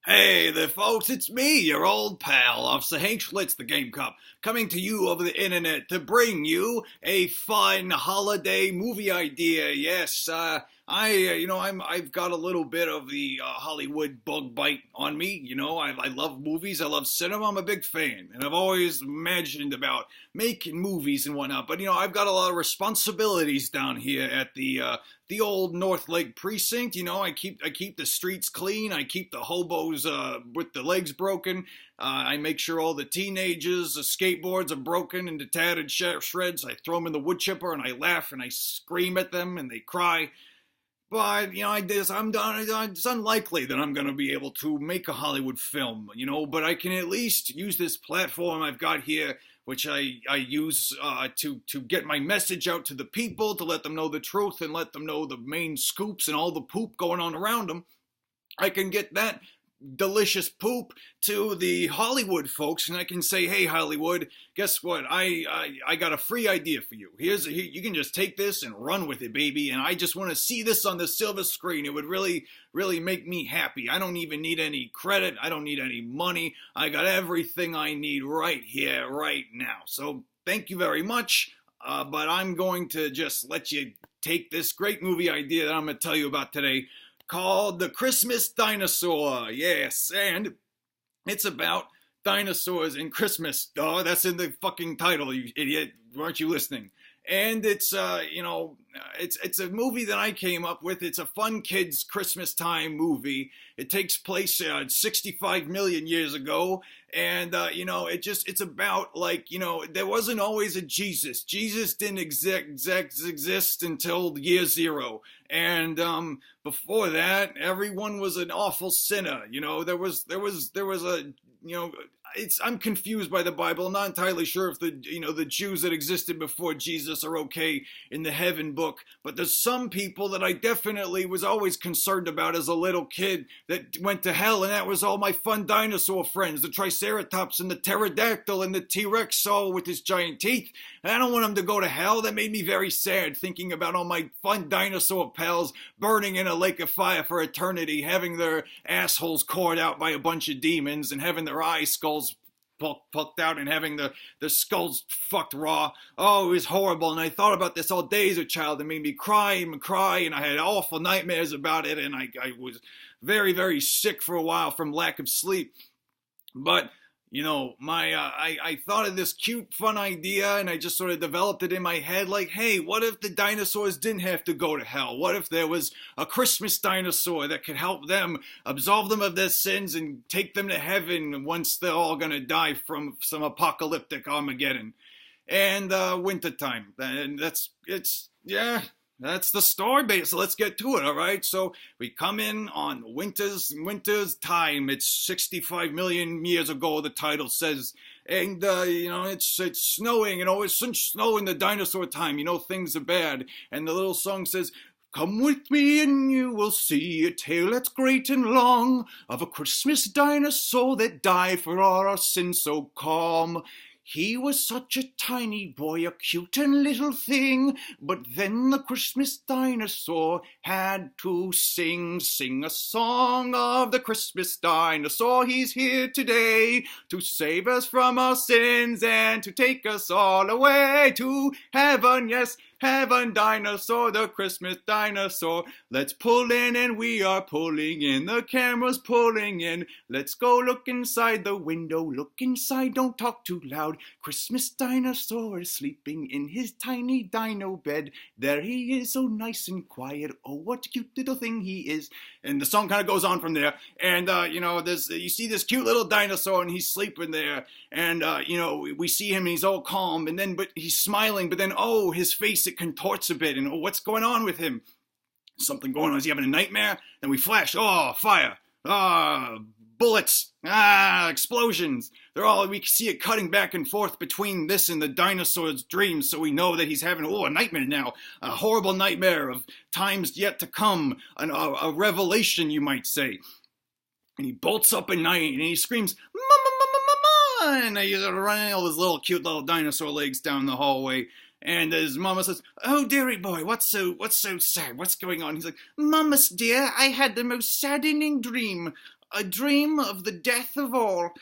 Hey there, folks, it's me, your old pal, Officer Hank Schlitz, the Game Cop, coming to you over the internet to bring you a fun holiday movie idea. Yes, I've got a little bit of the Hollywood bug bite on me. I love movies, I love cinema, I'm a big fan, and I've always imagined about making movies and whatnot. But I've got a lot of responsibilities down here at the old North Lake precinct. I keep the streets clean. I keep the hobos with the legs broken. I make sure all the teenagers' skateboards are broken into tattered shreds. I throw them in the wood chipper and I laugh and I scream at them and they cry. But it's unlikely that I'm going to be able to make a Hollywood film. But I can at least use this platform I've got here, which I use to get my message out to the people, to let them know the truth and let them know the main scoops and all the poop going on around them. I can get that delicious poop to the Hollywood folks, and I can say, "Hey, Hollywood, guess what? I got a free idea for you. Here, you can just take this and run with it, baby. And I just want to see this on the silver screen. It would really, really make me happy. I don't even need any credit. I don't need any money. I got everything I need right here, right now. So thank you very much. But I'm going to just let you take this great movie idea that I'm going to tell you about today, called The Christmas Dinosaur. Yes, and it's about dinosaurs and Christmas. Oh, that's in the fucking title, you idiot. Weren't you listening? And it's a movie that I came up with. It's a fun kids Christmas time movie. It takes place 65 million years ago, and it's about, there wasn't always a Jesus. Jesus didn't exist until year zero, and before that, everyone was an awful sinner. There was a I'm confused by the Bible. I'm not entirely sure if the Jews that existed before Jesus are okay in the heaven book, but there's some people that I definitely was always concerned about as a little kid that went to hell, and that was all my fun dinosaur friends, the Triceratops and the Pterodactyl and the T-Rex, all with his giant teeth. And I don't want them to go to hell. That made me very sad, thinking about all my fun dinosaur pals burning in a lake of fire for eternity, having their assholes cored out by a bunch of demons and having their eye skulls plucked out and having the skulls fucked raw. Oh, it was horrible, and I thought about this all day as a child. It made me cry and cry, and I had awful nightmares about it, and I was very, very sick for a while from lack of sleep. But I thought of this cute, fun idea, and I just sort of developed it in my head, like, hey, what if the dinosaurs didn't have to go to hell? What if there was a Christmas dinosaur that could help them, absolve them of their sins, and take them to heaven once they're all gonna die from some apocalyptic Armageddon and wintertime? And that's the story base. So let's get to it, all right? So we come in on winter's time. It's 65 million years ago, the title says. And, it's snowing, and always since snow in the dinosaur time, things are bad. And the little song says, "Come with me and you will see a tale that's great and long of a Christmas dinosaur that died for all our sins so calm. He was such a tiny boy, a cute and little thing, but then the Christmas dinosaur had to sing a song of the Christmas dinosaur. He's here today to save us from our sins and to take us all away to heaven, yes, heaven. Dinosaur, the Christmas dinosaur. Let's pull in, and we are pulling in. The camera's pulling in. Let's go look inside the window. Look inside, don't talk too loud. Christmas dinosaur is sleeping in his tiny dino bed. There he is, so nice and quiet. Oh, what a cute little thing he is." And the song kind of goes on from there. And, you see this cute little dinosaur, and he's sleeping there. And, we see him, and he's all calm. But he's smiling. But then, his face, it contorts a bit. And, what's going on with him? Something going on. Is he having a nightmare? Then we flash. Oh, fire. Bullets. Explosions. We can see it cutting back and forth between this and the dinosaur's dreams, so we know that he's having, a nightmare now. A horrible nightmare of times yet to come. A revelation, you might say. And he bolts up at night, and he screams, "Mama, mama, mama!" And he's running all his little cute little dinosaur legs down the hallway. And his mama says, "Oh, dearie boy, what's so sad? What's going on?" He's like, "Mamas, dear, I had the most saddening dream. a dream of the death of all,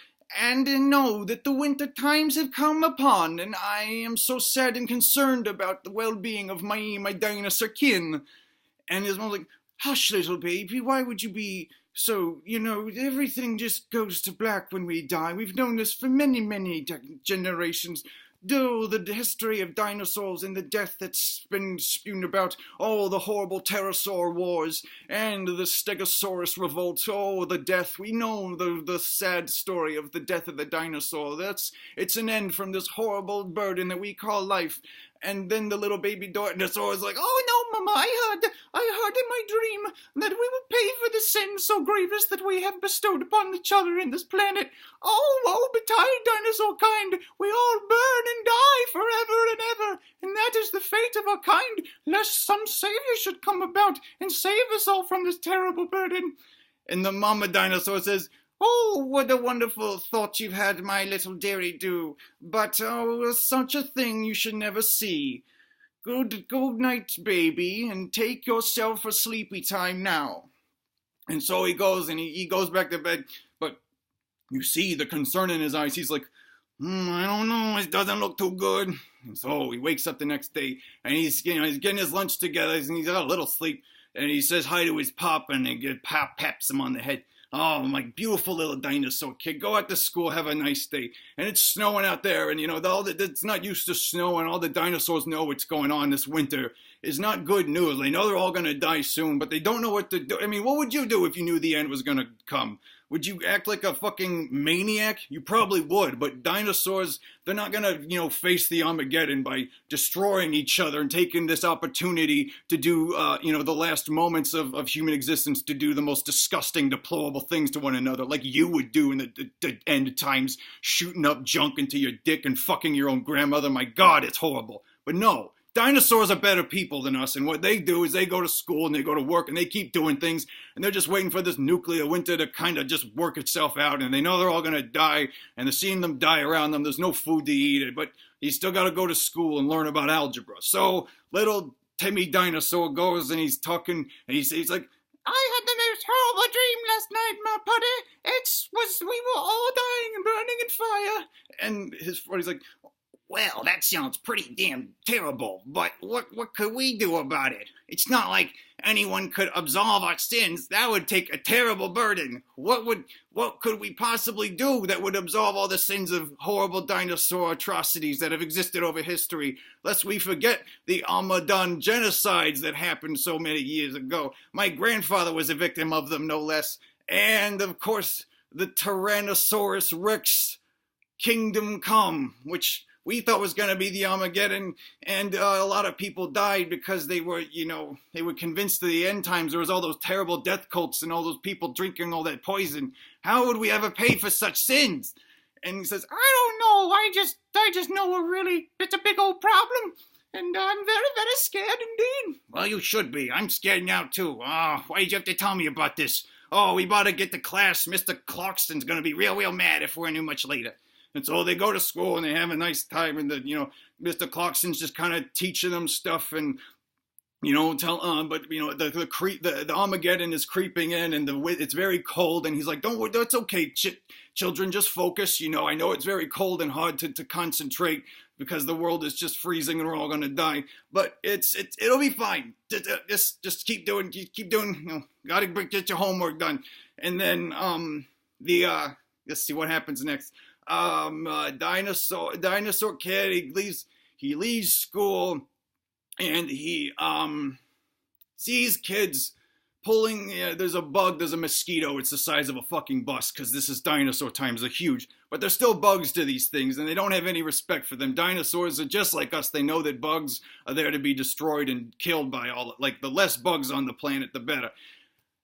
and know that the winter times have come upon, and I am so sad and concerned about the well-being of my dinosaur kin. And his mom's like, hush, little baby, why would you be so, everything just goes to black when we die. We've known this for many, many generations. Oh, the history of dinosaurs and the death that's been spewed about. Oh, the horrible pterosaur wars and the stegosaurus revolt. Oh, the death. We know the sad story of the death of the dinosaur. It's an end from this horrible burden that we call life. And then the little baby dinosaur is like, oh no, Mama, I heard in my dream that we would pay for the sins so grievous that we have bestowed upon each other in this planet. Oh, betide dinosaur kind, we all burn and die forever and ever, and that is the fate of our kind, lest some savior should come about and save us all from this terrible burden. And the mama dinosaur says, oh, what a wonderful thought you've had, my little dearie-do. But, such a thing you should never see. Good night, baby, and take yourself a sleepy time now. And so he goes, and he goes back to bed. But you see the concern in his eyes. He's like, I don't know, it doesn't look too good. And so he wakes up the next day, and he's getting his lunch together, and he's got a little sleep. And he says hi to his pop, and Pop pats him on the head. Oh, my beautiful little dinosaur kid, go out to school, have a nice day. And it's snowing out there, and it's not used to snow, and all the dinosaurs know what's going on this winter. Is not good news. They know they're all going to die soon, but they don't know what to do. I mean, what would you do if you knew the end was going to come? Would you act like a fucking maniac? You probably would, but dinosaurs, they're not going to, face the Armageddon by destroying each other and taking this opportunity to do, the last moments of human existence to do the most disgusting, deplorable things to one another, like you would do in the end times, shooting up junk into your dick and fucking your own grandmother. My God, it's horrible. But no. Dinosaurs are better people than us, and what they do is they go to school and they go to work and they keep doing things, and they're just waiting for this nuclear winter to kind of just work itself out, and they know they're all going to die, and they're seeing them die around them. There's no food to eat, but you still got to go to school and learn about algebra. So little Timmy Dinosaur goes and he's talking, and he's like, I had the most horrible dream last night, my putty. We were all dying and burning in fire. And his buddy's like, well, that sounds pretty damn terrible, but what could we do about it? It's not like anyone could absolve our sins. That would take a terrible burden. What could we possibly do that would absolve all the sins of horrible dinosaur atrocities that have existed over history, lest we forget the Almadon genocides that happened so many years ago? My grandfather was a victim of them, no less. And, of course, the Tyrannosaurus Rex Kingdom Come, which we thought was going to be the Armageddon, and a lot of people died because they were convinced of the end times. There was all those terrible death cults and all those people drinking all that poison. How would we ever pay for such sins? And he says, I don't know. I just know it's a big old problem, and I'm very, very scared indeed. Well, you should be. I'm scared now too. Oh, why did you have to tell me about this? Oh, we better get to class. Mr. Clarkson's going to be real, real mad if we're any much later. And so they go to school and they have a nice time, and Mr. Clarkson's just kind of teaching them stuff, and the Armageddon is creeping in, and it's very cold, and he's like, don't worry, that's okay, children, just focus. I know it's very cold and hard to concentrate because the world is just freezing and we're all gonna die, but it'll be fine. Just keep doing. Gotta get your homework done, and then let's see what happens next. Dinosaur kid, he leaves school, and he sees kids pulling. There's a mosquito. It's the size of a fucking bus, because this is dinosaur times. They're huge, but there's still bugs to these things, and they don't have any respect for them. Dinosaurs are just like us. They know that bugs are there to be destroyed and killed by the less bugs on the planet, the better.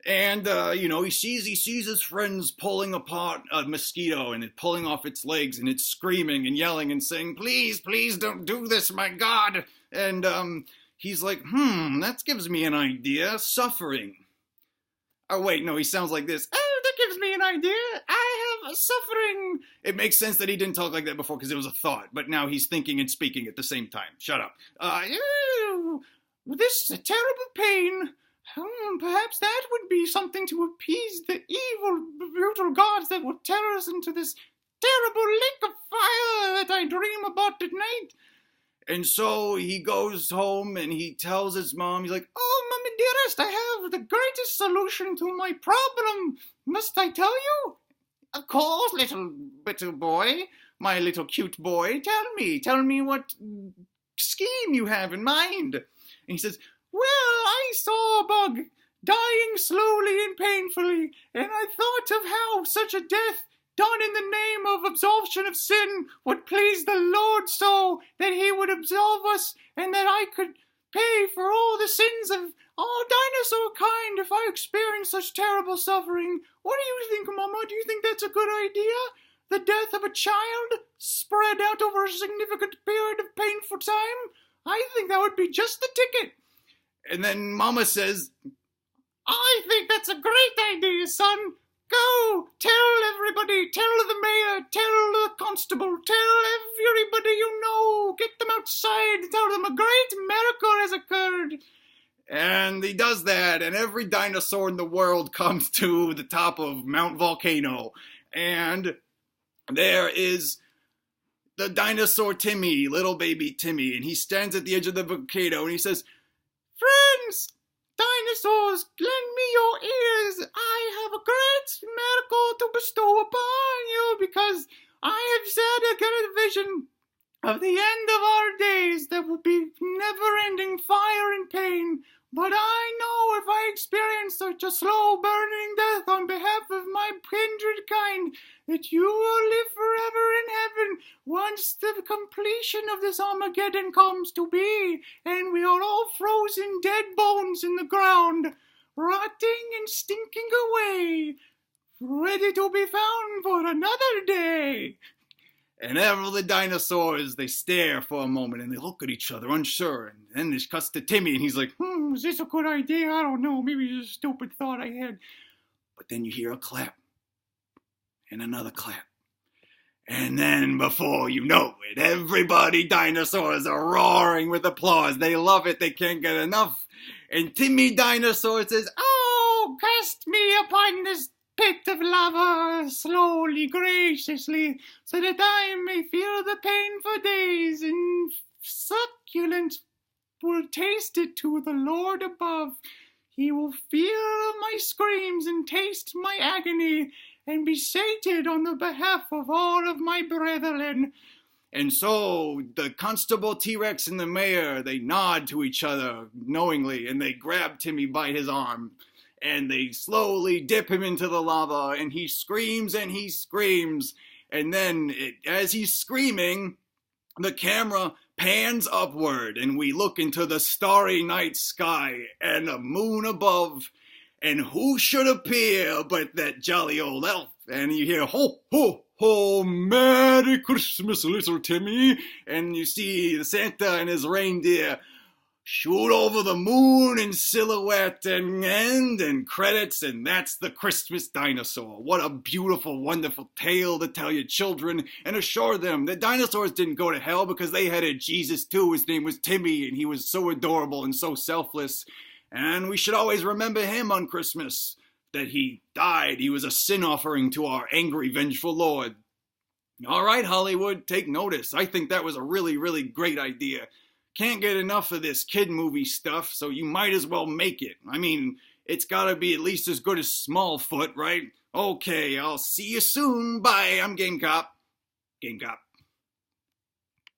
And, he sees his friends pulling apart a mosquito, and it pulling off its legs, and it's screaming and yelling and saying, please, please don't do this, my God. And, he's like, that gives me an idea. Suffering. Oh, wait, no, he sounds like this. Oh, that gives me an idea. I have suffering. It makes sense that he didn't talk like that before because it was a thought, but now he's thinking and speaking at the same time. Shut up. This terrible pain Perhaps that would be something to appease the evil, brutal gods that will tear us into this terrible lake of fire that I dream about at night. And so he goes home and he tells his mom, he's like, Oh, Mommy dearest, I have the greatest solution to my problem. Must I tell you? Of course, little boy, my little cute boy. Tell me what scheme you have in mind. And he says, well, I saw a bug dying slowly and painfully, and I thought of how such a death done in the name of absolution of sin would please the Lord so that he would absolve us and that I could pay for all the sins of all dinosaur kind if I experience such terrible suffering. What do you think, Mama? Do you think that's a good idea? The death of a child spread out over a significant period of painful time? I think that would be just the ticket. And then Mama says, I think that's a great idea, son. Go, tell everybody, tell the mayor, tell the constable, tell everybody you know. Get them outside, tell them a great miracle has occurred. And he does that, and every dinosaur in the world comes to the top of Mount Volcano. And there is the dinosaur Timmy, little baby Timmy, and he stands at the edge of the volcano and he says, Friends, dinosaurs, lend me your ears. I have a great miracle to bestow upon you because I have said I get a vision of the end of our days that will be never-ending fire and pain. But I know if I experience such a slow burning death on behalf of my kindred kind, that you will live forever in heaven once the completion of this Armageddon comes to be, and we are all frozen dead bones in the ground, rotting and stinking away, ready to be found for another day. And all the dinosaurs, they stare for a moment and they look at each other unsure. And then this cuts to Timmy and he's like, is this a good idea? I don't know. Maybe it's a stupid thought I had. But then you hear a clap. And another clap. And then before you know it, everybody dinosaurs are roaring with applause. They love it. They can't get enough. And Timmy Dinosaur says, Oh, cast me upon this pit of lava slowly, graciously, so that I may feel the pain for days, and succulent will taste it to the Lord above. He will feel my screams and taste my agony, and be sated on the behalf of all of my brethren. And so the constable T-Rex and the mayor, they nod to each other knowingly, and they grab Timmy by his arm. And they slowly dip him into the lava, and he screams and he screams. And then, as he's screaming, the camera pans upward, and we look into the starry night sky and a moon above. And who should appear but that jolly old elf? And you hear, ho, ho, ho, Merry Christmas, little Timmy. And you see Santa and his reindeer shoot over the moon in silhouette and end and credits, and that's the Christmas Dinosaur. What a beautiful, wonderful tale to tell your children and assure them that dinosaurs didn't go to hell because they had a Jesus too. His name was Timmy, and he was so adorable and so selfless. And we should always remember him on Christmas, that he died. He was a sin offering to our angry, vengeful Lord. All right, Hollywood, take notice. I think that was a really, really great idea. Can't get enough of this kid movie stuff, so you might as well make it. I mean, it's gotta be at least as good as Smallfoot, right? Okay, I'll see you soon. Bye, I'm Game Cop. Game Cop.